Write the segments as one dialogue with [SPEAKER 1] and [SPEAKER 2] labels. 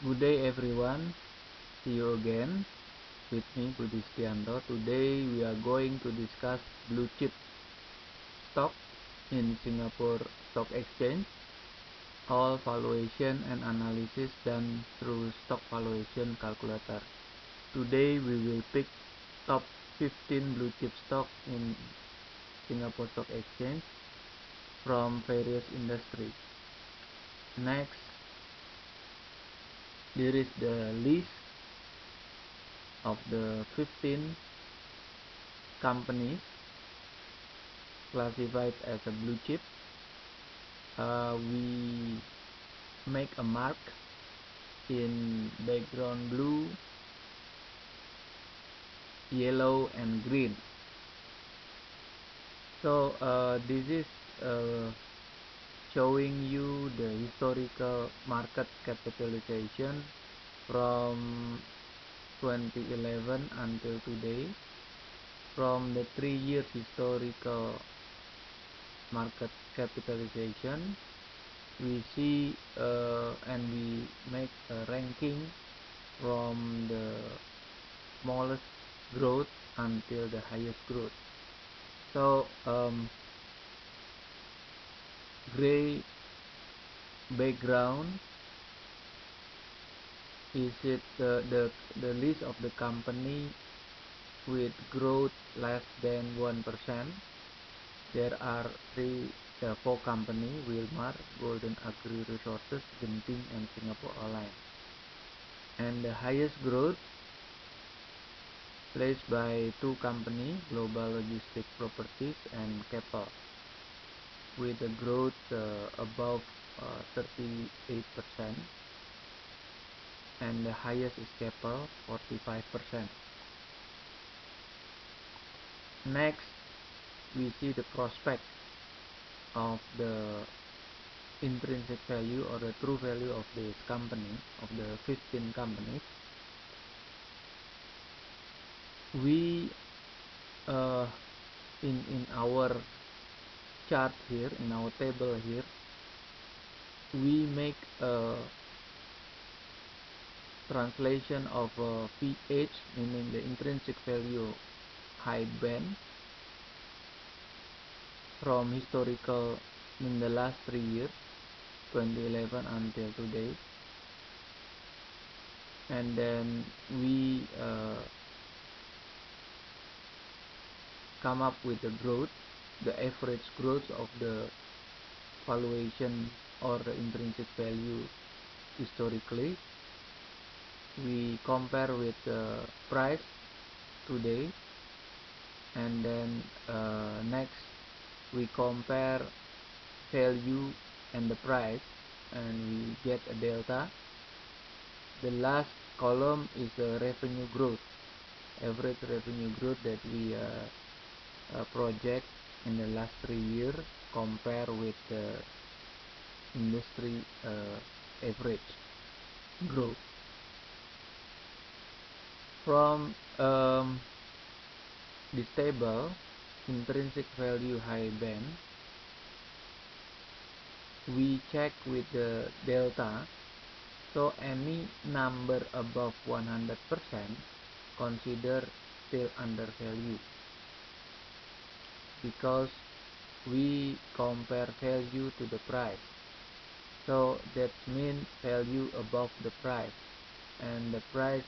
[SPEAKER 1] Good day everyone, see you again with me Budi Setianto. Today we are going to discuss blue chip stock in Singapore Stock Exchange. All valuation and analysis done through stock valuation calculator. Today we will pick top 15 blue chip stock in Singapore Stock Exchange from various industries. Next, there is the list of the 15 companies classified as a blue chip. We make a mark in background blue, yellow and green. So this is showing you the historical market capitalization from 2011 until today. From the 3 years historical market capitalization, we see and we make a ranking from the smallest growth until the highest growth. So gray background is it the list of the company with growth less than 1%. There are four company: Wilmar, Golden Agri Resources, Genting, and Singapore Airlines. And the highest growth placed by two company, Global Logistic Properties and Keppel, with a growth above 38%, and the highest is Keppel, 45%. Next, we see the prospect of the intrinsic value or the true value of this company, of the 15 companies. We in our chart here, in our table here, we make a translation of PH, meaning the intrinsic value high band, from historical in the last 3 years, 2011 until today, and then we come up with the growth, the average growth of the valuation or the intrinsic value historically. We compare with the price today, and then next we compare value and the price, and we get a delta. The last column is the revenue growth, average revenue growth that we project in the last 3 years, compare with the industry average growth. From this table, intrinsic value high band, we check with the delta. So any number above 100% consider still undervalued, because we compare value to the price. So that means value above the price, and the price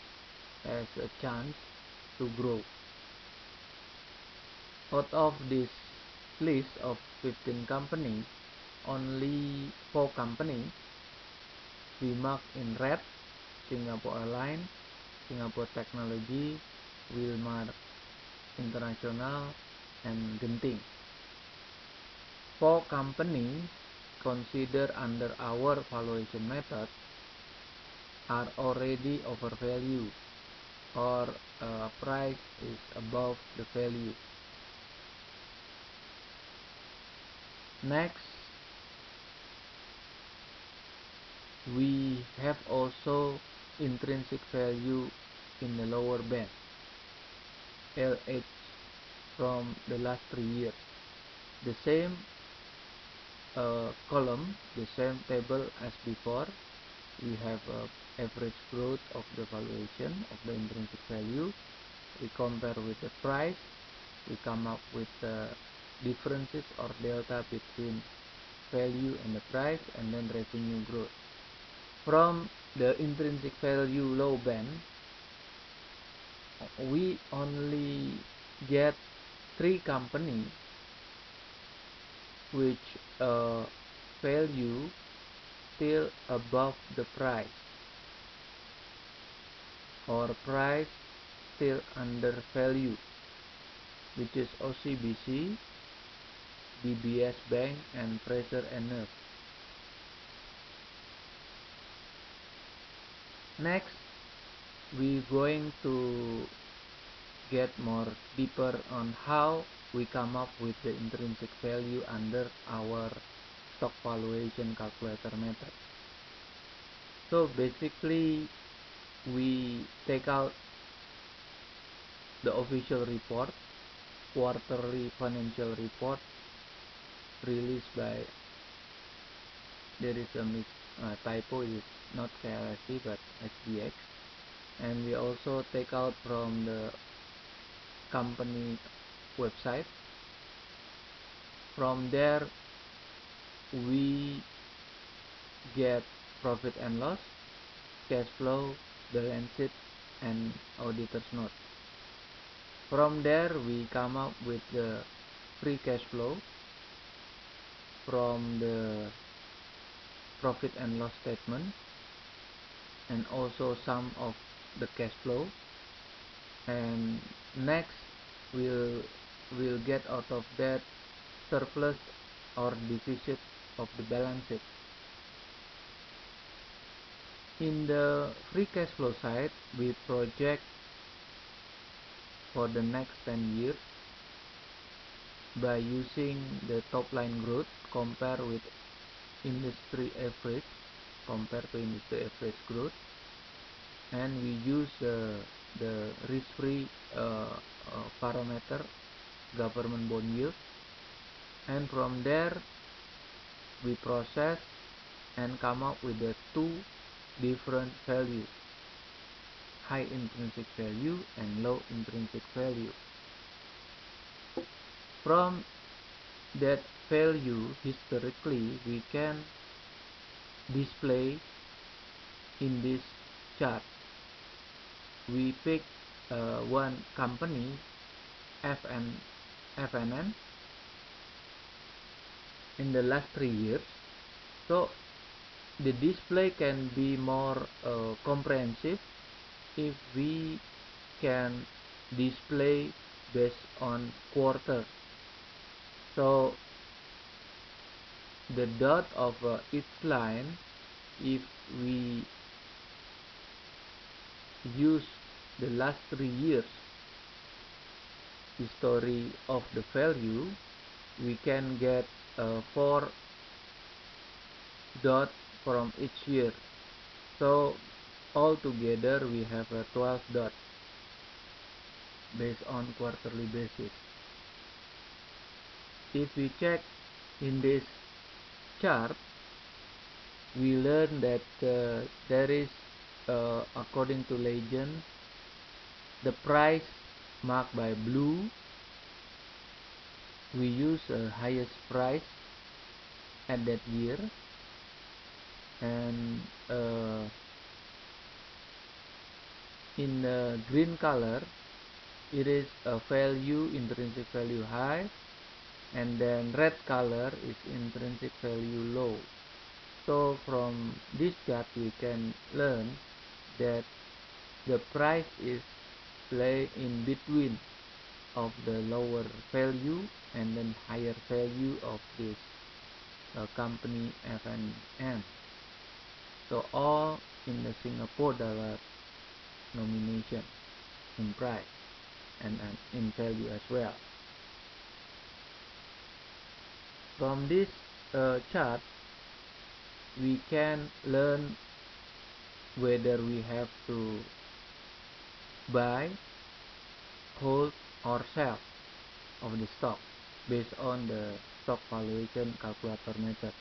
[SPEAKER 1] has a chance to grow. Out of this list of 15 companies, only 4 companies we mark in red: Singapore Airlines, Singapore Technology, Wilmar International, and Genting. 4 companies considered under our valuation method are already overvalued, or price is above the value. Next, we have also intrinsic value in the lower band, LH, from the last 3 years. The same column, the same table as before, we have average growth of the valuation of the intrinsic value. We compare with the price, we come up with the differences or delta between value and the price, and then revenue growth. From the intrinsic value low band, we only get 3 companies which value still above the price, or price still under value, which is OCBC, DBS Bank, and Fraser and Neff. Next, we're going to get more deeper on how we come up with the intrinsic value under our stock valuation calculator method. So basically, we take out the official report, quarterly financial report released by, there is a typo, it is not KLSE but SGX, and we also take out from the company website. From there we get profit and loss, cash flow, balance sheet, and auditor's note. From there we come up with the free cash flow from the profit and loss statement, and also some of the cash flow. And next we'll get out of that surplus or deficit of the balance sheet. In the free cash flow side, we project for the next 10 years by using the top line growth compared with industry average, compared to industry average growth, and we use the risk-free parameter, government bond yield, and from there we process and come up with the 2 different values, high intrinsic value and low intrinsic value. From that value, historically, we can display in this chart. We pick one company, FNN, in the last 3 years. So the display can be more comprehensive if we can display based on quarter. So the dot of each line, if we use the last 3 years history of the value, we can get 4 dots from each year. So altogether we have 12 dots based on quarterly basis. If we check in this chart, we learn that there is, according to legend, the price marked by blue, we use highest price at that year, and in the green color it is a value, intrinsic value high, and then red color is intrinsic value low. So from this chart we can learn that the price is play in between of the lower value and then higher value of this company FNN. So all in the Singapore dollar nomination in price and in value as well. From this chart we can learn whether we have to buy, hold, or sell of the stock based on the stock valuation calculator method.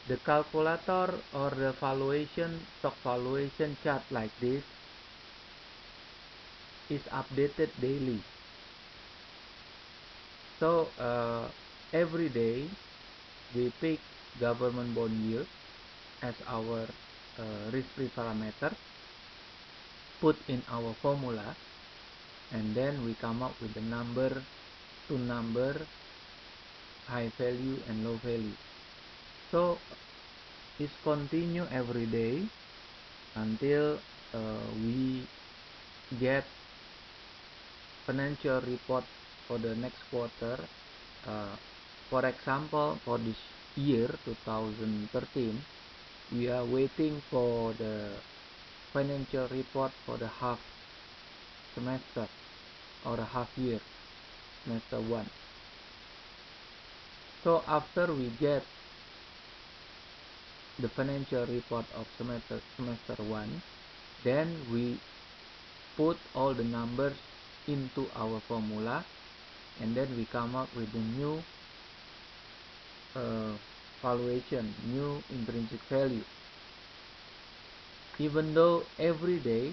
[SPEAKER 1] The calculator or the stock valuation chart like this is updated daily. So every day we pick government bond yield as our risk-free parameter, put in our formula, and then we come up with the number, two number, high value and low value. So it's continue every day until we get financial report for the next quarter. For example, for this year 2013, we are waiting for the financial report for the half semester or a half year, semester 1. So after we get the financial report of semester 1, then we put all the numbers into our formula, and then we come up with the new valuation, new intrinsic value. Even though every day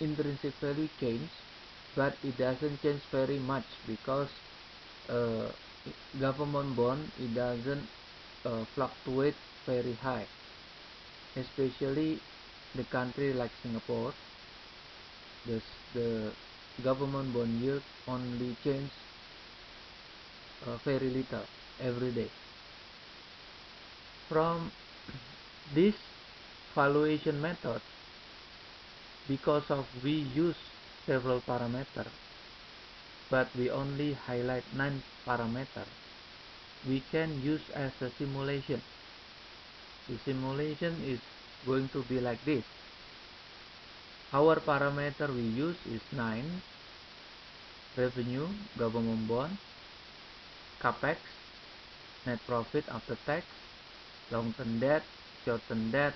[SPEAKER 1] intrinsic value change, but it doesn't change very much because government bond, it doesn't fluctuate very high, especially the country like Singapore. The government bond yield only change very little every day. From this valuation method, because of we use several parameters, but we only highlight 9 parameters, we can use as a simulation. The simulation is going to be like this. Our parameter we use is 9, revenue, government bond, capex, net profit after tax, long-term debt, short-term debt,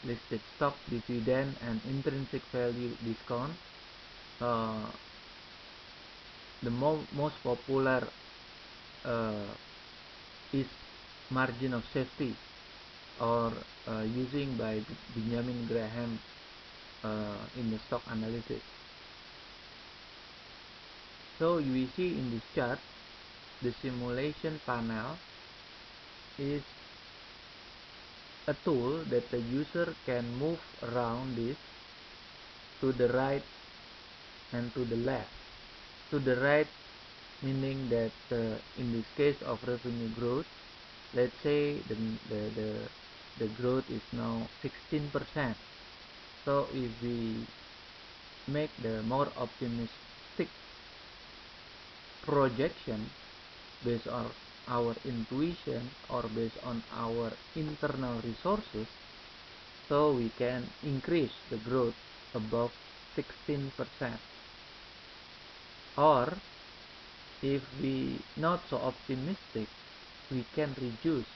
[SPEAKER 1] listed stock, dividend, and intrinsic value discount. The most popular is margin of safety, or using by Benjamin Graham in the stock analysis. So we see in this chart, the simulation panel is a tool that the user can move around this to the right and to the left. To the right meaning that in this case of revenue growth, let's say the growth is now 16%. So if we make the more optimistic projection based on our intuition or based on our internal resources, so we can increase the growth above 16%. Or if we not so optimistic, we can reduce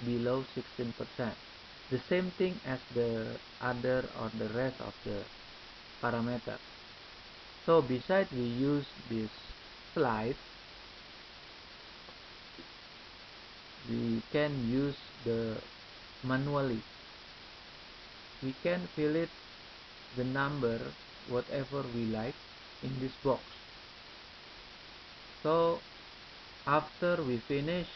[SPEAKER 1] below 16%. The same thing as the other or the rest of the parameter. So besides we use this slide, we can use the manually. We can fill it the number whatever we like in this box. So after we finish,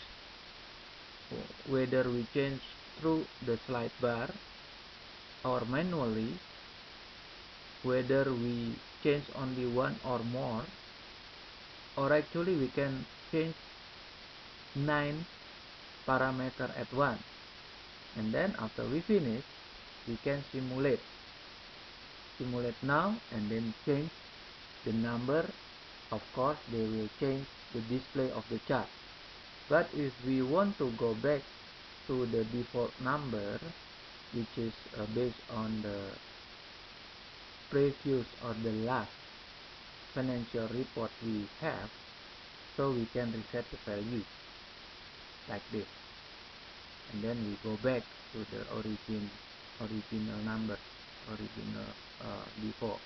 [SPEAKER 1] whether we change through the slide bar or manually, whether we change only one or more, or actually we can change 9 parameters at once. And then after we finish, we can simulate now and then change the number. Of course, they will change the display of the chart. But if we want to go back to the default number, which is based on the previous or the last financial report we have, so we can reset the value like this, and then we go back to the original number, before.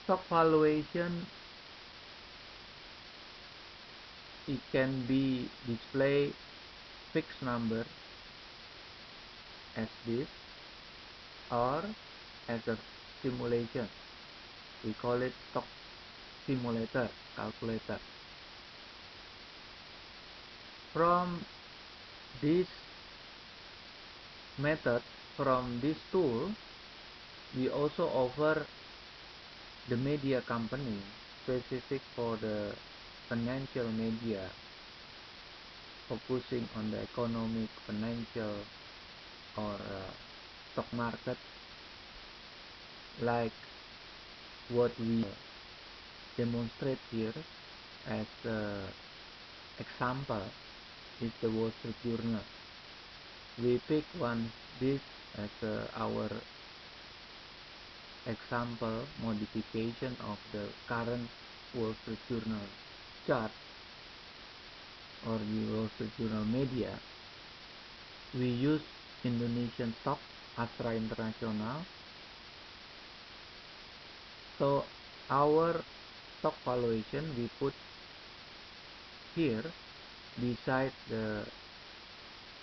[SPEAKER 1] Stock valuation, it can be displayed fixed number as this, or as a simulation. We call it stock simulator calculator. From this method, from this tool, we also offer the media company specific for the financial media, focusing on the economic, financial, or stock market, like what we demonstrate here as example is the Wall Street Journal. We pick this as our example modification of the current Wall Street Journal chart or the Wall Street Journal media. We use Indonesian stock Astra International. So our stock valuation we put here beside the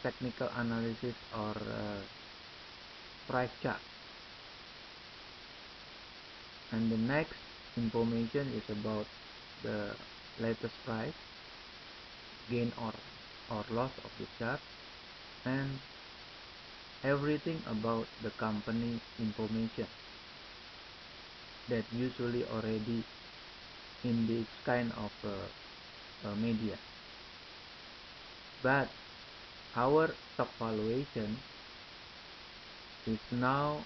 [SPEAKER 1] technical analysis or price chart. And the next information is about the latest price, gain or loss of the chart, and everything about the company information that usually already in this kind of media. But our stock valuation is now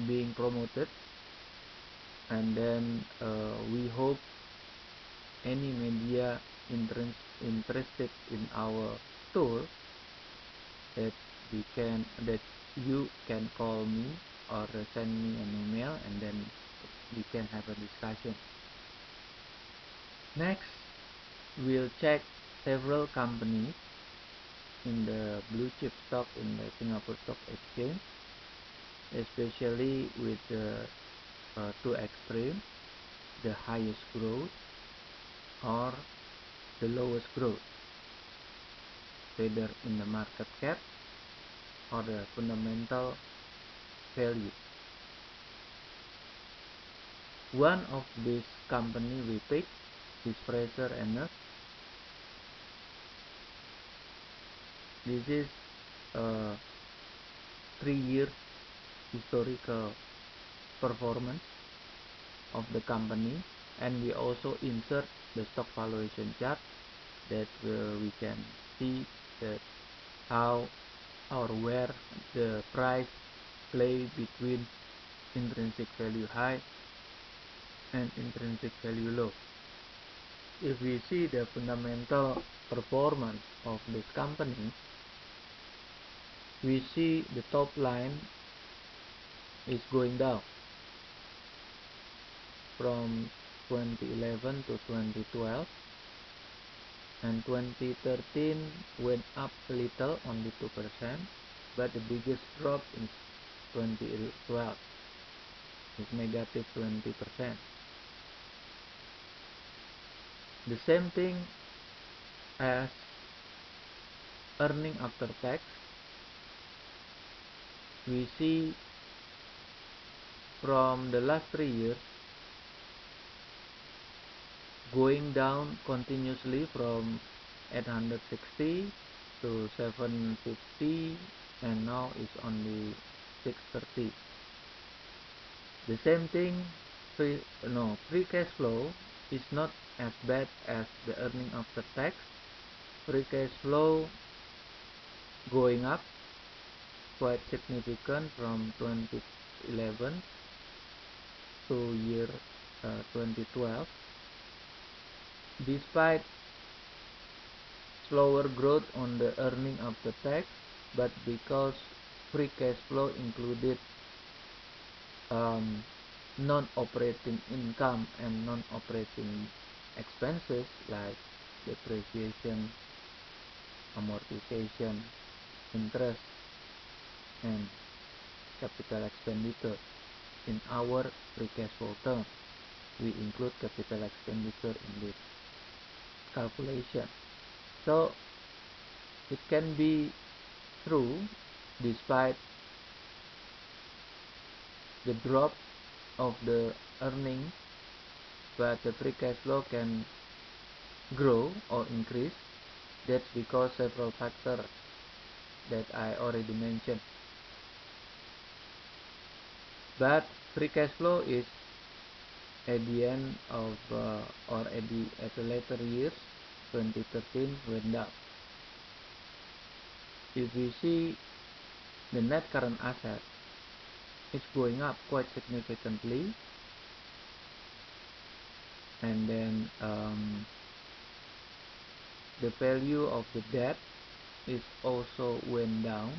[SPEAKER 1] being promoted, and then we hope any media interested in our tool that you can call me or send me an email, and then we can have a discussion. Next, we'll check several companies in the blue chip stock in the Singapore Stock Exchange, especially with the two extremes, the highest growth or the lowest growth, whether in the market cap or the fundamental value. One of these company we pick is Fraser Anners. This is a 3-year historical performance of the company, and we also insert the stock valuation chart that we can see that how or where the price play between intrinsic value high and intrinsic value low. If we see the fundamental performance of this company, we see the top line is going down from 2011 to 2012, and 2013 went up a little, only 2%, but the biggest drop is 2012, is negative 20%. The same thing as earning after tax. We see from the last 3 years going down continuously from 860 to 750, and now is only 630. The same thing, free cash flow is not as bad as the earning after tax. Free cash flow going up quite significant from 2011 to year 2012, despite slower growth on the earning after tax, but because free cash flow included non-operating income and non-operating expenses like depreciation, amortization, interest, and capital expenditure. In our free cash flow term, we include capital expenditure in this calculation. So it can be true despite the drop of the earnings, but the free cash flow can grow or increase. That's because several factors that I already mentioned. But free cash flow is at the end of or at the later years, 2013 went down. If we see the net current asset, it's going up quite significantly, and then the value of the debt is also went down.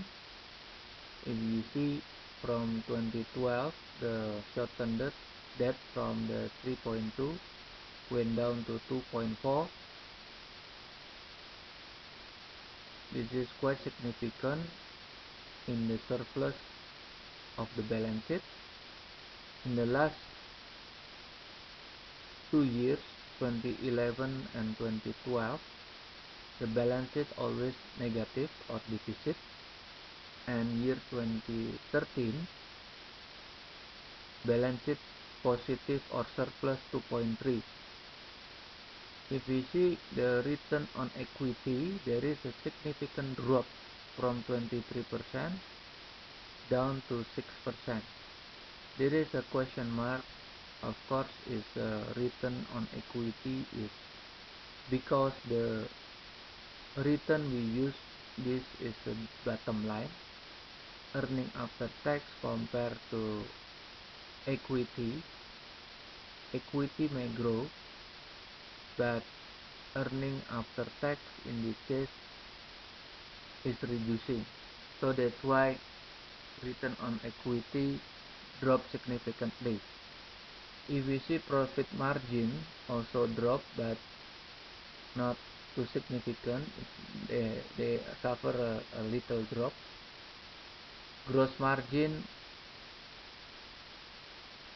[SPEAKER 1] If you see from 2012, the short-term debt from the 3.2 went down to 2.4. This is quite significant in the surplus of the balance sheet. In the last 2 years, 2011 and 2012, the balance sheet always negative or deficit, and year 2013, balance sheet positive or surplus 2.3. If we see the return on equity, there is a significant drop from 23% down to 6%. There is a question mark. Of course, is return on equity is because the return we use, this is the bottom line, earning after tax compared to equity. Equity may grow, but earning after tax in this case is reducing. So that's why return on equity dropped significantly. If we see profit margin also drop, but not too significant. They suffer a little drop. Gross margin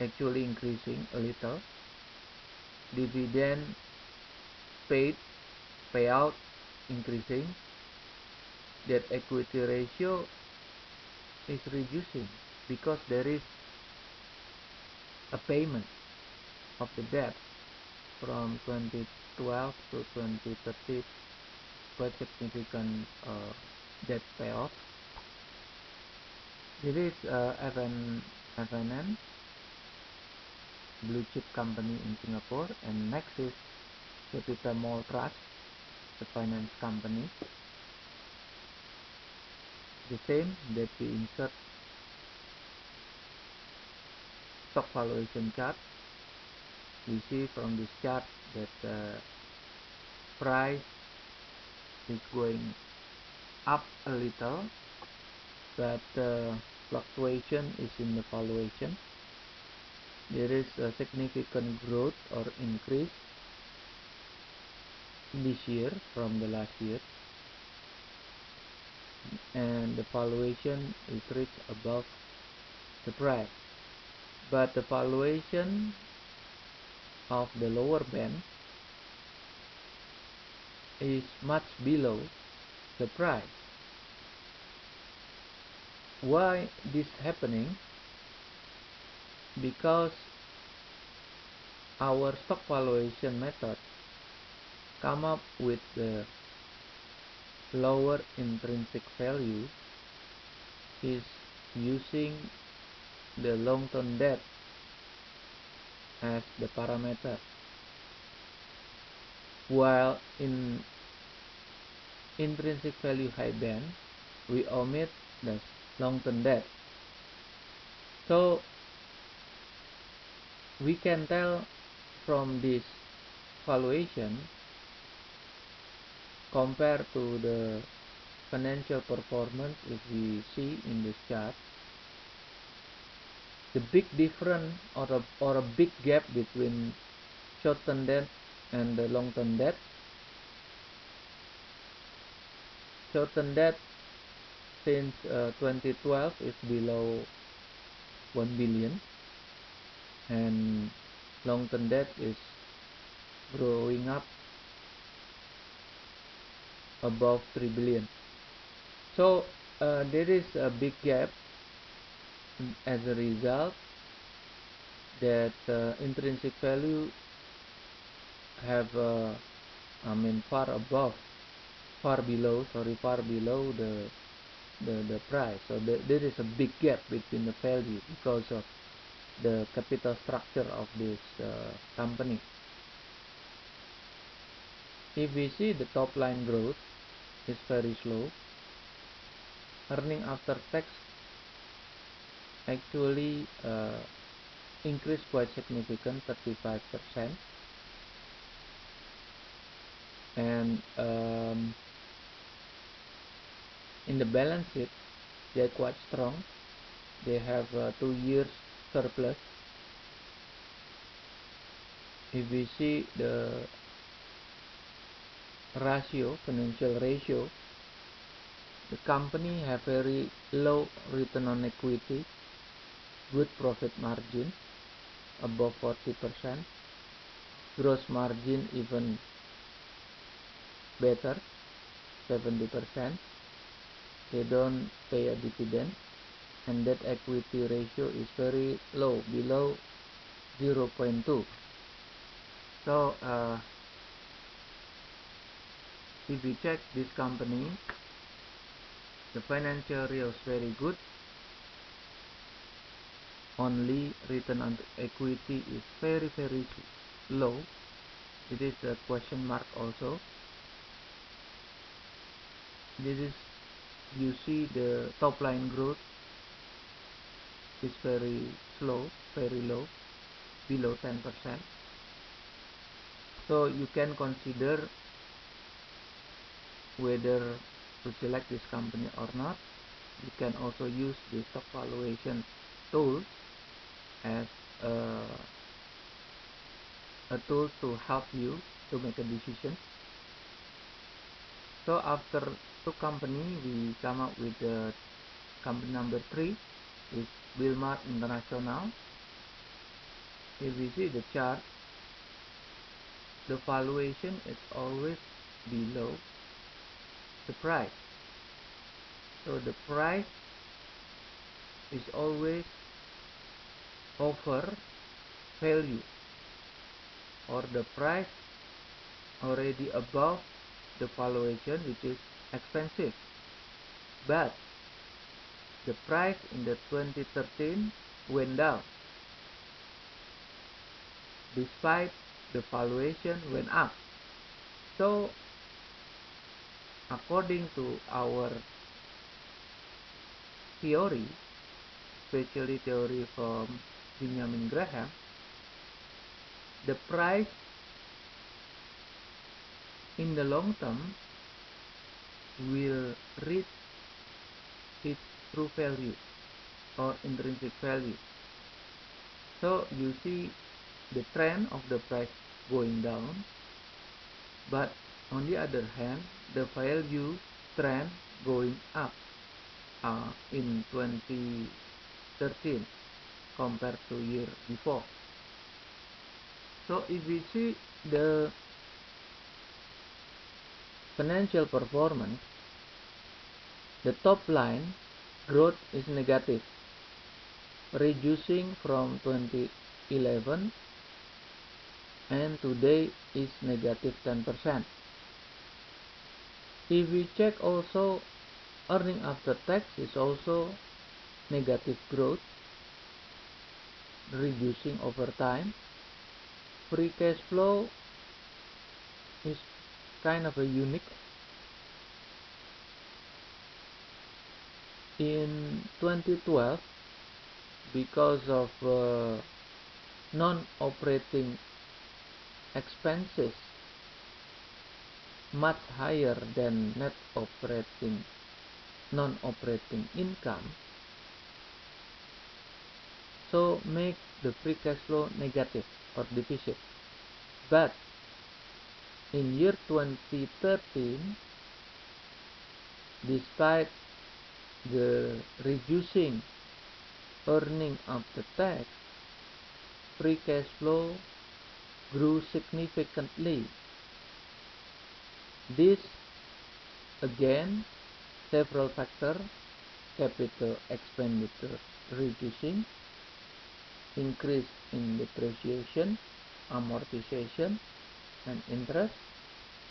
[SPEAKER 1] actually increasing a little. Dividend payout increasing. Debt equity ratio is reducing because there is a payment of the debt from 2012 to 2013, quite significant debt payoff. This is FNN, blue chip company in Singapore, and next is Capital Mall Trust, the finance company. The same that we insert stock valuation chart. We see from this chart that the price is going up a little, but the fluctuation is in the valuation. There is a significant growth or increase this year from the last year, and the valuation is reached above the price, but the valuation of the lower band is much below the price. Why this happening? Because our stock valuation method come up with the lower intrinsic value is using the long-term debt as the parameter, while in intrinsic value high band we omit the long-term debt. So we can tell from this valuation compared to the financial performance. If we see in this chart, the big difference or a big gap between short-term debt and the long-term debt. Short-term debt since 2012 is below 1 billion, and long-term debt is growing up above 3 billion. So there is a big gap. As a result, that intrinsic value have far below the price. So there is a big gap between the value because of the capital structure of this company. If we see the top line growth is very slow, earning after tax actually increased quite significant, 35%, and in the balance sheet they are quite strong. They have 2 years surplus. If we see the financial ratio, the company have very low return on equity, good profit margin above 40%, gross margin even better, 70%. They don't pay a dividend, and that equity ratio is very low, below 0.2. So if we check this company, the financial is very good. Only return on equity is very low. It is a question mark also. This is, you see the top line growth is very slow, very low, below 10%. So you can consider whether to select this company or not. You can also use the stock valuation tool as a tool to help you to make a decision. So after two company, we come up with the company number 3 is Wilmar International. If we see the chart, the valuation is always below the price. So the price is always over value, or the price already above the valuation, which is expensive. But the price in the 2013 went down despite the valuation went up. So according to our theory, especially theory from Benjamin Graham, the price in the long term will reach its true value or intrinsic value. So you see the trend of the price going down, but on the other hand, the value trend going up in 2013 compared to year before. So if we see the financial performance, the top line growth is negative, reducing from 2011, and today is negative 10%. If we check also, earning after tax is also negative growth, reducing over time. Free cash flow is kind of a unique. In 2012, because of non-operating expenses much higher than net operating non-operating income, so make the free cash flow negative or deficit. But in year 2013, despite the reducing earning after tax, free cash flow grew significantly. This Again, several factors: capital expenditure reducing, increase in depreciation, amortization, and interest,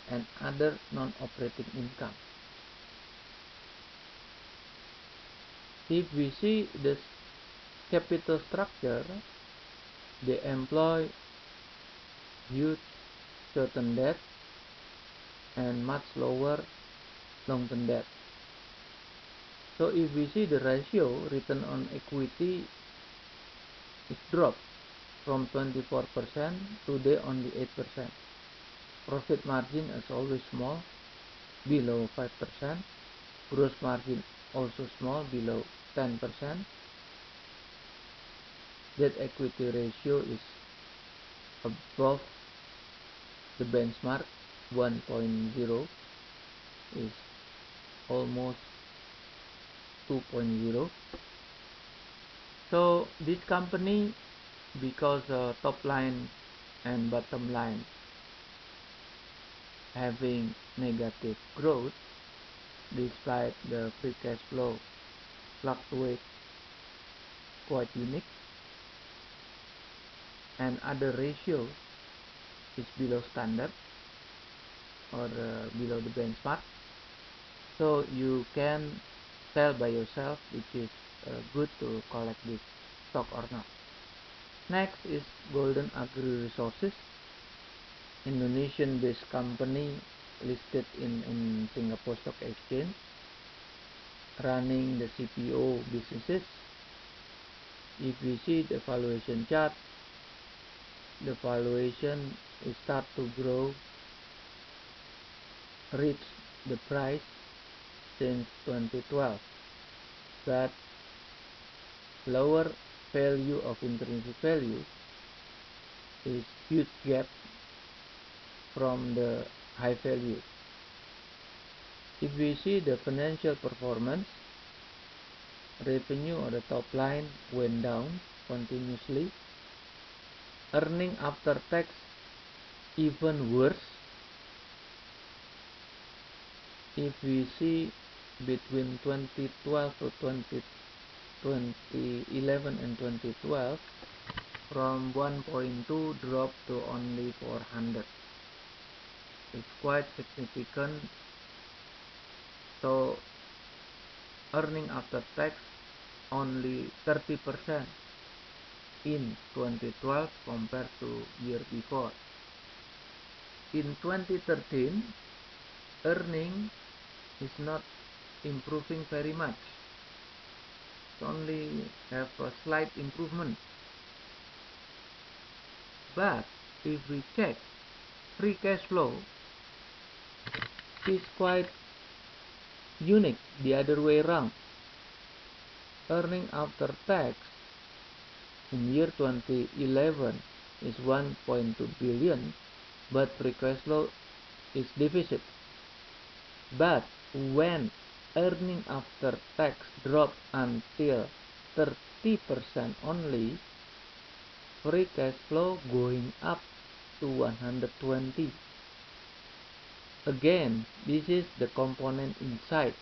[SPEAKER 1] and other non-operating income. If we see this capital structure, they employ huge short-term debt and much lower long-term debt. So if we see the ratio, return on equity is dropped from 24%, today only 8%. Profit margin is always small, below 5%. Gross margin also small, below 10%. Debt equity ratio is above the benchmark 1.0, is almost 2.0. So this company, because top line and bottom line having negative growth, despite the free cash flow fluctuate quite unique, and other ratio is below standard or below the benchmark, so you can tell by yourself which is good to collect this stock or not. Next is Golden Agri Resources, Indonesian-based company listed in Singapore Stock Exchange, running the CPO businesses. If we see the valuation chart, the valuation is start to grow, reach the price since 2012, but lower value of intrinsic value is huge gap from the high value. If we see the financial performance, revenue or the top line went down continuously. Earning after tax even worse. If we see between 2012 to 2011 and 2012, from 1.2 drop to only 400. It's quite significant. So earning after tax only 30% in 2012 compared to year before. In 2013, earning is not improving very much. It only have a slight improvement. But if we check free cash flow, is quite unique the other way around. Earning after tax in year 2011 is 1.2 billion, but free cash flow is deficit. But when earning after tax drop until 30% only, free cash flow going up to 120. Again, this is the component inside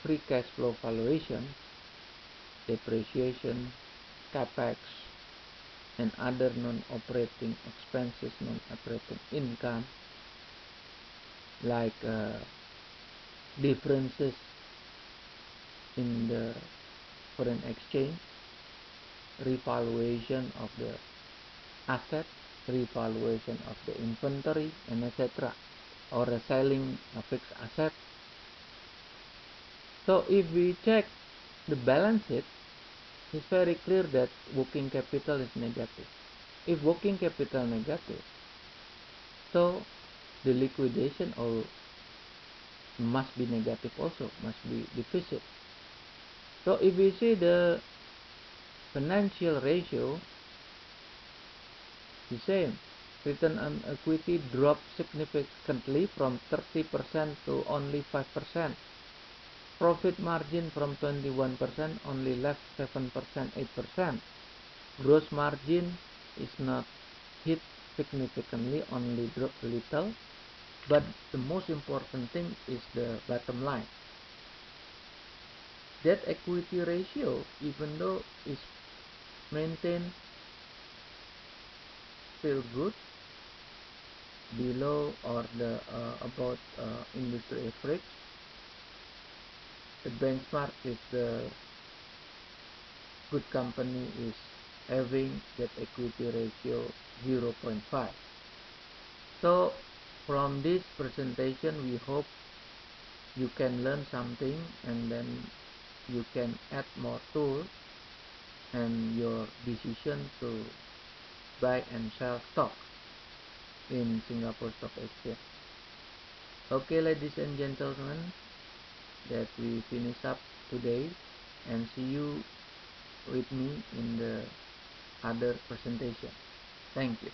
[SPEAKER 1] free cash flow valuation: depreciation, capex, and other non-operating expenses, non-operating income, like differences in the foreign exchange, revaluation of the asset, revaluation of the inventory, and etc., or selling a fixed asset. So if we check the balance sheet, it's very clear that working capital is negative. If working capital negative, so the liquidation must be negative also, must be deficit. So if we see the financial ratio, the same. Return on equity dropped significantly from 30% to only 5%. Profit margin from 21% only left 7%, 8%. Gross margin is not hit significantly, only dropped a little. But the most important thing is the bottom line. Debt equity ratio, even though is maintained still good, below or the about industry average, the benchmark is the good company is having that equity ratio 0.5. So from this presentation, we hope you can learn something, and then you can add more tools and your decision to buy and sell stock in Singapore Stock Exchange. Okay, ladies and gentlemen, that we finish up today, and see you with me in the other presentation. Thank you.